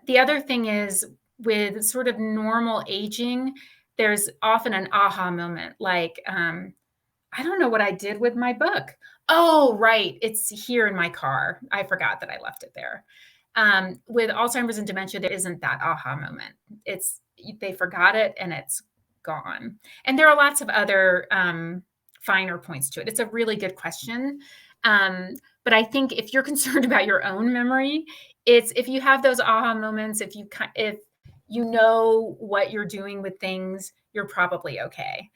The other thing is with sort of normal aging, there's often an aha moment like, I don't know what I did with my book. Oh, right. It's here in my car. I forgot that I left it there. With Alzheimer's and dementia, there isn't that aha moment. It's they forgot it and it's gone. And there are lots of other finer points to it. It's a really good question. But I think if you're concerned about your own memory, it's if you have those aha moments, if you know what you're doing with things, you're probably okay.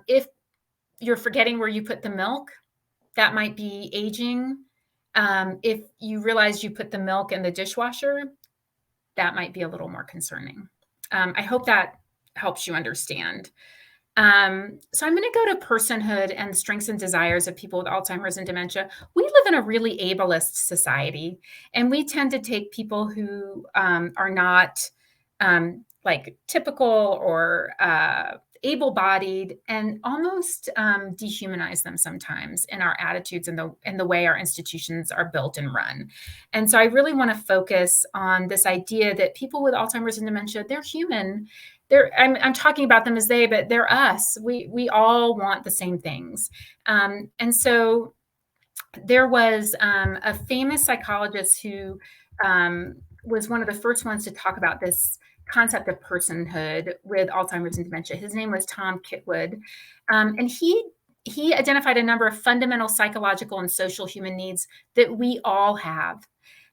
If you're forgetting where you put the milk, that might be aging. If you realize you put the milk in the dishwasher, that might be a little more concerning. I hope that helps you understand. So I'm going to go to personhood and strengths and desires of people with Alzheimer's and dementia. We live in a really ableist society, and we tend to take people who are not like typical or able-bodied and almost dehumanize them sometimes in our attitudes and the way our institutions are built and run. And so I really want to focus on this idea that people with Alzheimer's and dementia, they're human. I'm talking about them as they, but they're us. We all want the same things. And so there was a famous psychologist who was one of the first ones to talk about this concept of personhood with Alzheimer's and dementia. His name was Tom Kitwood, and he identified a number of fundamental psychological and social human needs that we all have.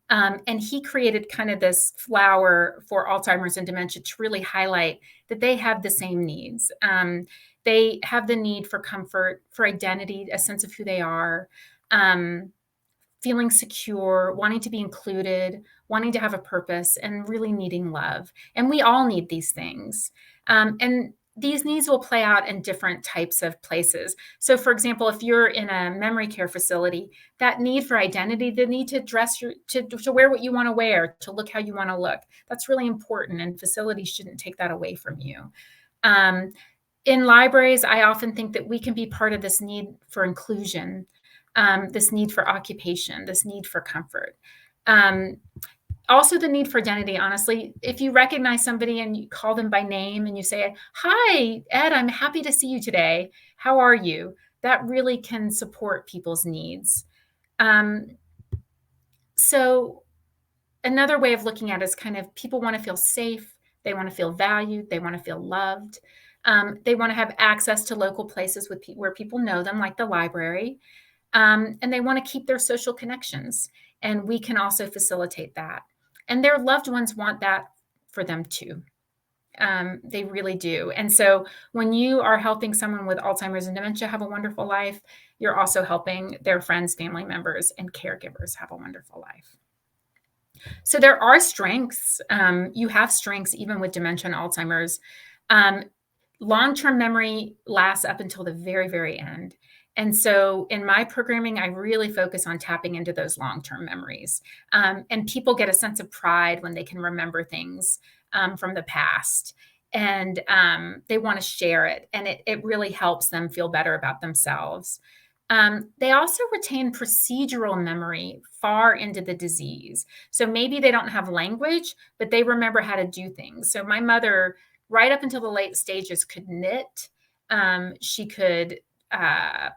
And he created kind of this flower for Alzheimer's and dementia to really highlight that they have the same needs. They have the need for comfort, for identity, a sense of who they are, feeling secure, wanting to be included, wanting to have a purpose, and really needing love. And we all need these things. And these needs will play out in different types of places. So, for example, if you're in a memory care facility, that need for identity, the need to dress to wear what you want to wear, to look how you want to look, that's really important. And facilities shouldn't take that away from you. In libraries, I often think that we can be part of this need for inclusion, this need for occupation, this need for comfort. Also the need for identity, honestly. If you recognize somebody and you call them by name and you say, "Hi, Ed, I'm happy to see you today. How are you?" That really can support people's needs. So another way of looking at it is kind of people want to feel safe. They want to feel valued. They want to feel loved. They want to have access to local places where people know them, like the library. And they want to keep their social connections. And we can also facilitate that. And their loved ones want that for them too. They really do. And so when you are helping someone with Alzheimer's and dementia have a wonderful life, you're also helping their friends, family members, and caregivers have a wonderful life. So there are strengths. You have strengths even with dementia and Alzheimer's. Long-term memory lasts up until the very, very end. And so in my programming, I really focus on tapping into those long-term memories. And people get a sense of pride when they can remember things from the past. And they want to share it. And it really helps them feel better about themselves. They also retain procedural memory far into the disease. So maybe they don't have language, but they remember how to do things. So my mother, right up until the late stages, could knit. She could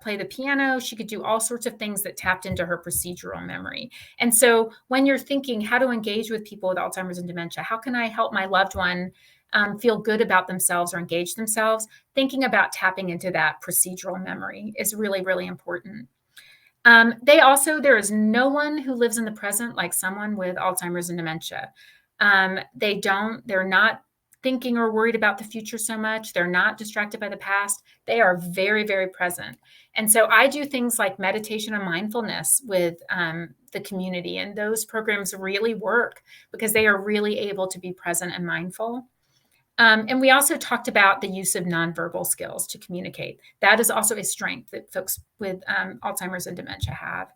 play the piano. She could do all sorts of things that tapped into her procedural memory. And so when you're thinking how to engage with people with Alzheimer's and dementia, how can I help my loved one feel good about themselves or engage themselves? Thinking about tapping into that procedural memory is really, really important. There is no one who lives in the present like someone with Alzheimer's and dementia. They're not thinking or worried about the future so much. They're not distracted by the past. They are very, very present. And so I do things like meditation and mindfulness with the community, and those programs really work because they are really able to be present and mindful. And we also talked about the use of nonverbal skills to communicate. That is also a strength that folks with Alzheimer's and dementia have.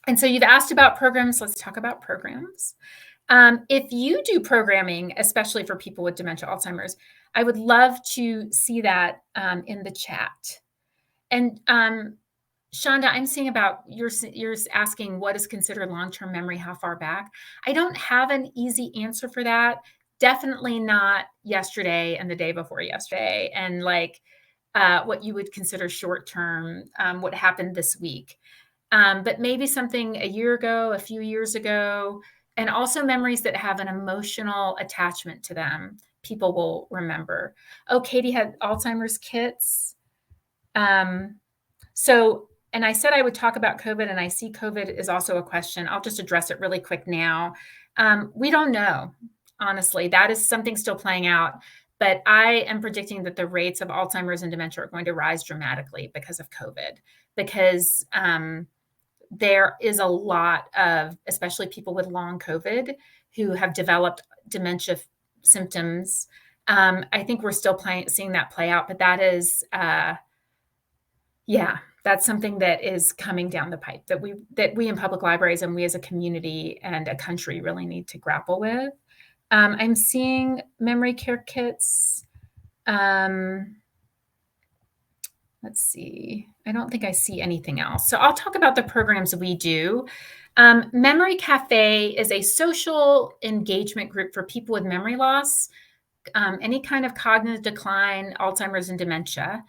And so you've asked about programs. Let's talk about programs. If you do programming, especially for people with dementia, Alzheimer's, I would love to see that in the chat. And Shonda, I'm seeing about you're asking what is considered long-term memory, how far back. I don't have an easy answer for that. Definitely not yesterday and the day before yesterday, and like what you would consider short-term, what happened this week. But maybe something a year ago, a few years ago, and also memories that have an emotional attachment to them. People will remember. Oh, Katie had Alzheimer's kits. Um, so, and I said I would talk about COVID, and I see COVID is also a question. I'll just address it really quick now. We don't know, honestly. That is something still playing out. But I am predicting that the rates of Alzheimer's and dementia are going to rise dramatically because of COVID, because there is a lot of, especially people with long COVID, who have developed dementia symptoms. I think we're still seeing that play out, but that is, yeah, that's something that is coming down the pipe that we in public libraries and we as a community and a country really need to grapple with. I'm seeing memory care kits. Let's see. I don't think I see anything else. So I'll talk about the programs we do. Memory Cafe is a social engagement group for people with memory loss, any kind of cognitive decline, Alzheimer's, and dementia.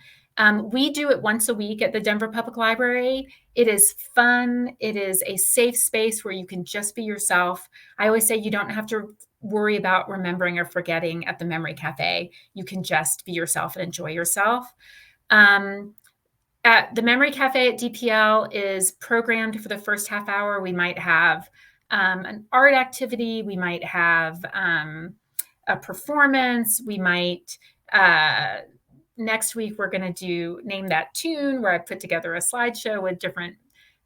We do it once a week at the Denver Public Library. It is fun. It is a safe space where you can just be yourself. I always say you don't have to worry about remembering or forgetting at the Memory Cafe. You can just be yourself and enjoy yourself. At the Memory Cafe at DPL is programmed for the first half hour. We might have an art activity. We might have a performance. We might, next week, we're going to do Name That Tune, where I put together a slideshow with different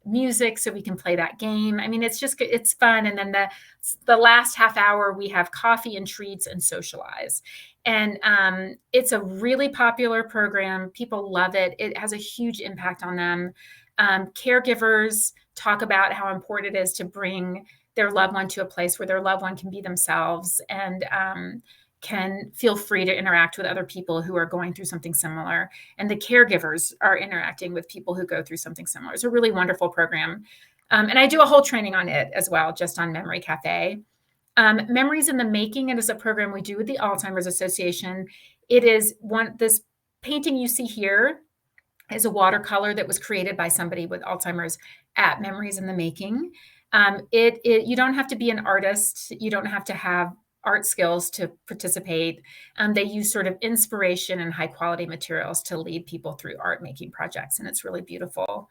music so we can play that game. I mean, it's fun. And then the last half hour, we have coffee and treats and socialize. And it's a really popular program. People love it. It has a huge impact on them. Caregivers talk about how important it is to bring their loved one to a place where their loved one can be themselves and can feel free to interact with other people who are going through something similar. And the caregivers are interacting with people who go through something similar. It's a really wonderful program. And I do a whole training on it as well, just on Memory Cafe. Memories in the Making, it is a program we do with the Alzheimer's Association. It is this painting you see here is a watercolor that was created by somebody with Alzheimer's at Memories in the Making. You don't have to be an artist. You don't have to have art skills to participate. They use sort of inspiration and high quality materials to lead people through art making projects, and it's really beautiful.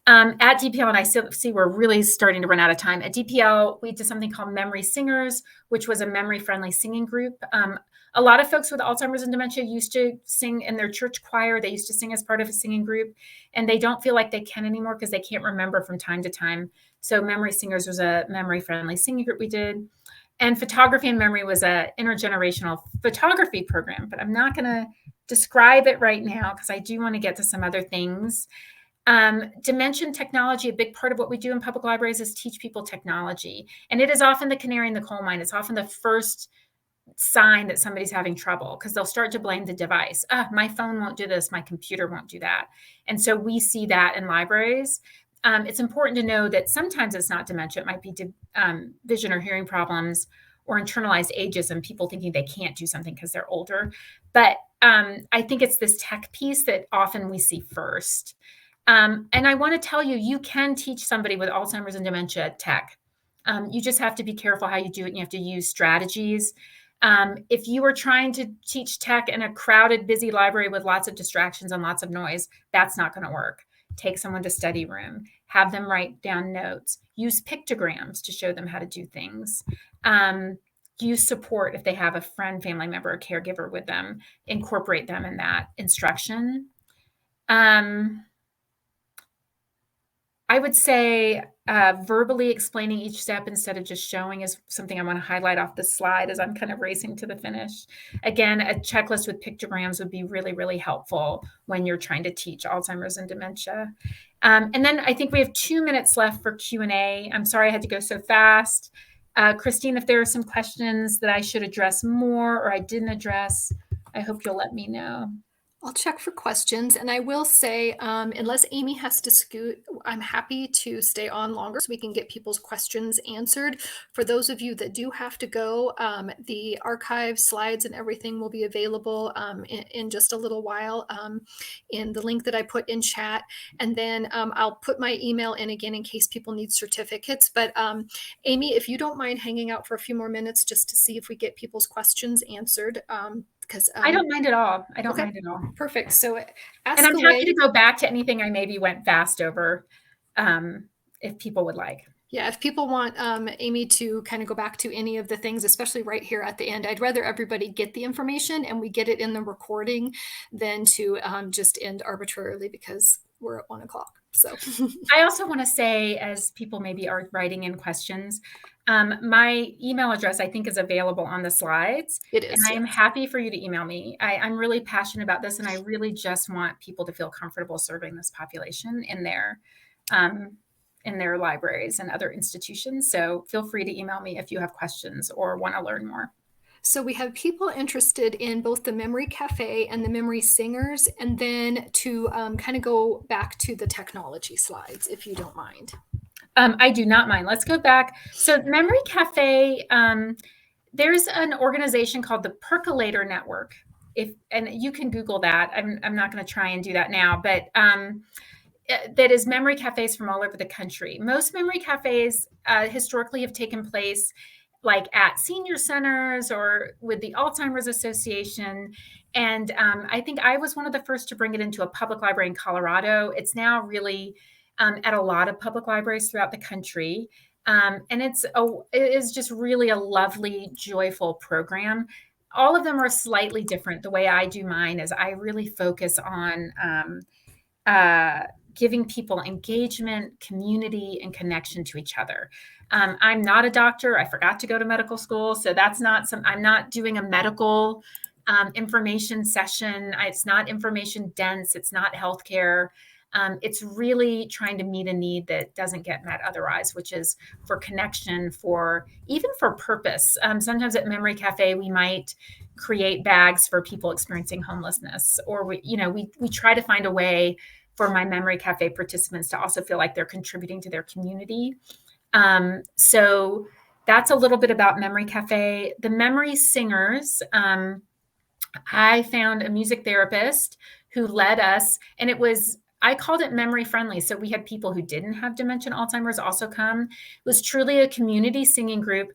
At DPL, and I see we're really starting to run out of time. At DPL, we did something called Memory Singers, which was a memory-friendly singing group. A lot of folks with Alzheimer's and dementia used to sing in their church choir. They used to sing as part of a singing group, and they don't feel like they can anymore because they can't remember from time to time. So Memory Singers was a memory-friendly singing group we did. And Photography and Memory was an intergenerational photography program, but I'm not going to describe it right now because I do want to get to some other things. Dementia technology, a big part of what we do in public libraries is teach people technology. And it is often the canary in the coal mine. It's often the first sign that somebody's having trouble because they'll start to blame the device. My phone won't do this. My computer won't do that. And so we see that in libraries. It's important to know that sometimes it's not dementia. It might be vision or hearing problems or internalized ageism, people thinking they can't do something because they're older. But I think it's this tech piece that often we see first. And I want to tell you, you can teach somebody with Alzheimer's and dementia tech. You just have to be careful how you do it. And you have to use strategies. If you are trying to teach tech in a crowded, busy library with lots of distractions and lots of noise, that's not going to work. Take someone to study room, have them write down notes, use pictograms to show them how to do things. Use support if they have a friend, family member, or caregiver with them, incorporate them in that instruction. I would say verbally explaining each step instead of just showing is something I want to highlight off the slide as I'm kind of racing to the finish. Again, a checklist with pictograms would be really, really helpful when you're trying to teach Alzheimer's and dementia. And then I think we have 2 minutes left for Q&A. I'm sorry I had to go so fast. Christine, if there are some questions that I should address more or I didn't address, I hope you'll let me know. I'll check for questions, and I will say, unless Amy has to scoot, I'm happy to stay on longer so we can get people's questions answered. For those of you that do have to go, the archive slides and everything will be available in just a little while in the link that I put in chat. And then I'll put my email in again in case people need certificates. But Amy, if you don't mind hanging out for a few more minutes just to see if we get people's questions answered. Because I don't mind at all. I don't okay. mind at all. Perfect. So and I'm happy to go back to anything I maybe went fast over if people would like. Yeah, if people want Amy to kind of go back to any of the things, especially right here at the end, I'd rather everybody get the information and we get it in the recording than to just end arbitrarily because we're at 1 o'clock. So I also want to say, as people maybe are writing in questions, my email address, I think, is available on the slides. It is. And I am happy for you to email me. I'm really passionate about this, and I really just want people to feel comfortable serving this population in their libraries and other institutions. So feel free to email me if you have questions or want to learn more. So we have people interested in both the Memory Cafe and the Memory Singers, and then to kind of go back to the technology slides, if you don't mind. I do not mind. Let's go back. So Memory Cafe, there's an organization called the Percolator Network. And you can Google that. I'm not going to try and do that now, but that is memory cafes from all over the country. Most memory cafes historically have taken place like at senior centers or with the Alzheimer's Association. And I think I was one of the first to bring it into a public library in Colorado. It's now really at a lot of public libraries throughout the country. And it is just really a lovely, joyful program. All of them are slightly different. The way I do mine is I really focus on giving people engagement, community, and connection to each other. I'm not a doctor. I forgot to go to medical school. So I'm not doing a medical information session. It's not information dense. It's not healthcare. It's really trying to meet a need that doesn't get met otherwise, which is for connection, even for purpose. Sometimes at Memory Cafe, we might create bags for people experiencing homelessness, or we try to find a way for my Memory Cafe participants to also feel like they're contributing to their community. So that's a little bit about Memory Cafe. The Memory Singers, I found a music therapist who led us, and I called it memory friendly. So we had people who didn't have dementia and Alzheimer's also come. It was truly a community singing group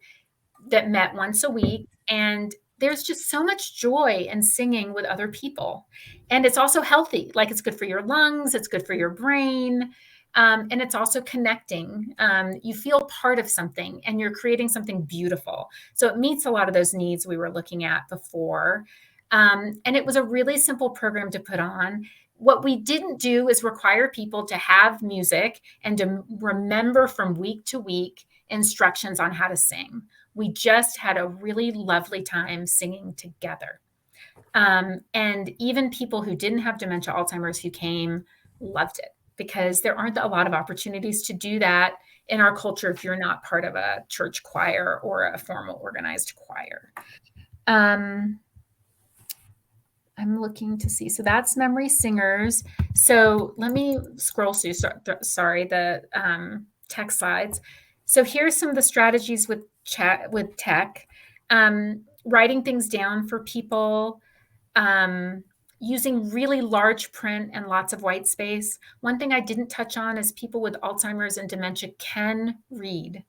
that met once a week. And there's just so much joy in singing with other people. And it's also healthy. Like, it's good for your lungs, it's good for your brain. And it's also connecting. You feel part of something and you're creating something beautiful. So it meets a lot of those needs we were looking at before. And it was a really simple program to put on. What we didn't do is require people to have music and to remember from week to week instructions on how to sing. We just had a really lovely time singing together. And even people who didn't have dementia, Alzheimer's, who came, loved it, because there aren't a lot of opportunities to do that in our culture if you're not part of a church choir or a formal organized choir. I'm looking to see. So that's Memory Singers. So let me scroll through, the tech slides. So here's some of the strategies with tech. Writing things down for people, using really large print and lots of white space. One thing I didn't touch on is people with Alzheimer's and dementia can read.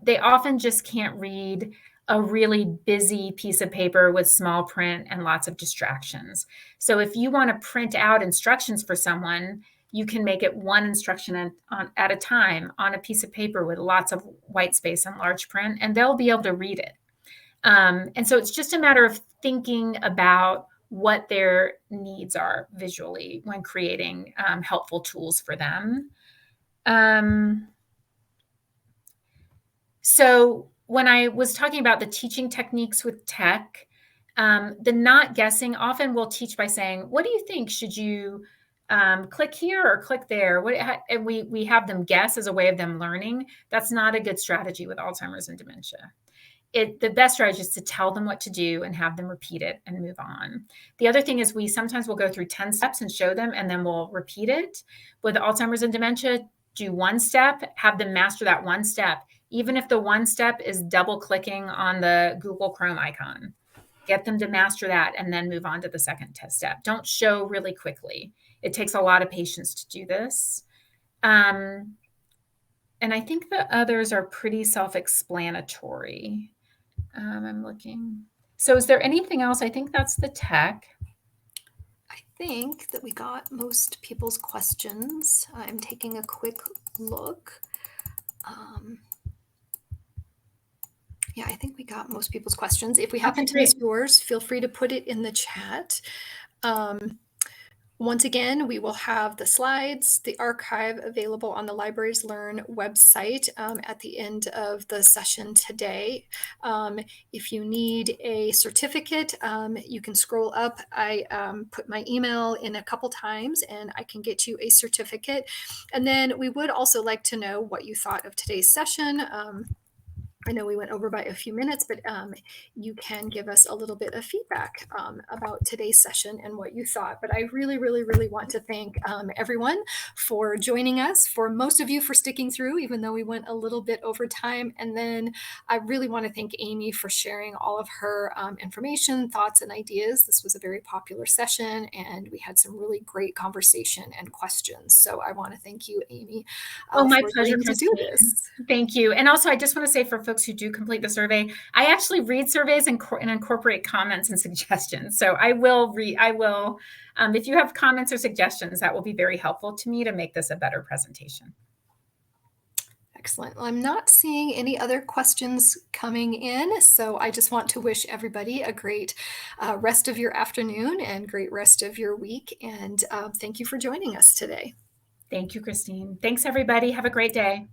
They often just can't read a really busy piece of paper with small print and lots of distractions. So if you want to print out instructions for someone, you can make it one instruction at a time on a piece of paper with lots of white space and large print, and they'll be able to read it. And so it's just a matter of thinking about what their needs are visually when creating helpful tools for them. So when I was talking about the teaching techniques with tech, the not guessing, often we'll teach by saying, what do you think? Should you click here or click there? And we have them guess as a way of them learning. That's not a good strategy with Alzheimer's and dementia. The best strategy is to tell them what to do and have them repeat it and move on. The other thing is we sometimes will go through 10 steps and show them, and then we'll repeat it. With Alzheimer's and dementia, do one step, have them master that one step, even if the one step is double clicking on the Google Chrome icon. Get them to master that and then move on to the second step. Don't show really quickly. It takes a lot of patience to do this. And I think the others are pretty self-explanatory. I'm looking. So is there anything else? I think that's the tech. I think that we got most people's questions. I'm taking a quick look. Yeah, I think we got most people's questions. If we happen to miss yours, feel free to put it in the chat. Once again, we will have the slides, the archive available on the Libraries Learn website at the end of the session today. If you need a certificate, you can scroll up. I put my email in a couple times and I can get you a certificate. And then we would also like to know what you thought of today's session. I know we went over by a few minutes, but you can give us a little bit of feedback about today's session and what you thought. But I really, really, really want to thank everyone for joining us, for most of you for sticking through, even though we went a little bit over time. And then I really want to thank Amy for sharing all of her information, thoughts, and ideas. This was a very popular session, and we had some really great conversation and questions. So I want to thank you, Amy, my for pleasure, agreeing to do this. Thank you. And also, I just want to say for folks who do complete the survey, I actually read surveys and incorporate comments and suggestions. So I will if you have comments or suggestions, that will be very helpful to me to make this a better presentation. Excellent. Well, I'm not seeing any other questions coming in, so I just want to wish everybody a great rest of your afternoon and great rest of your week. And thank you for joining us today. Thank you, Christine. Thanks, everybody. Have a great day.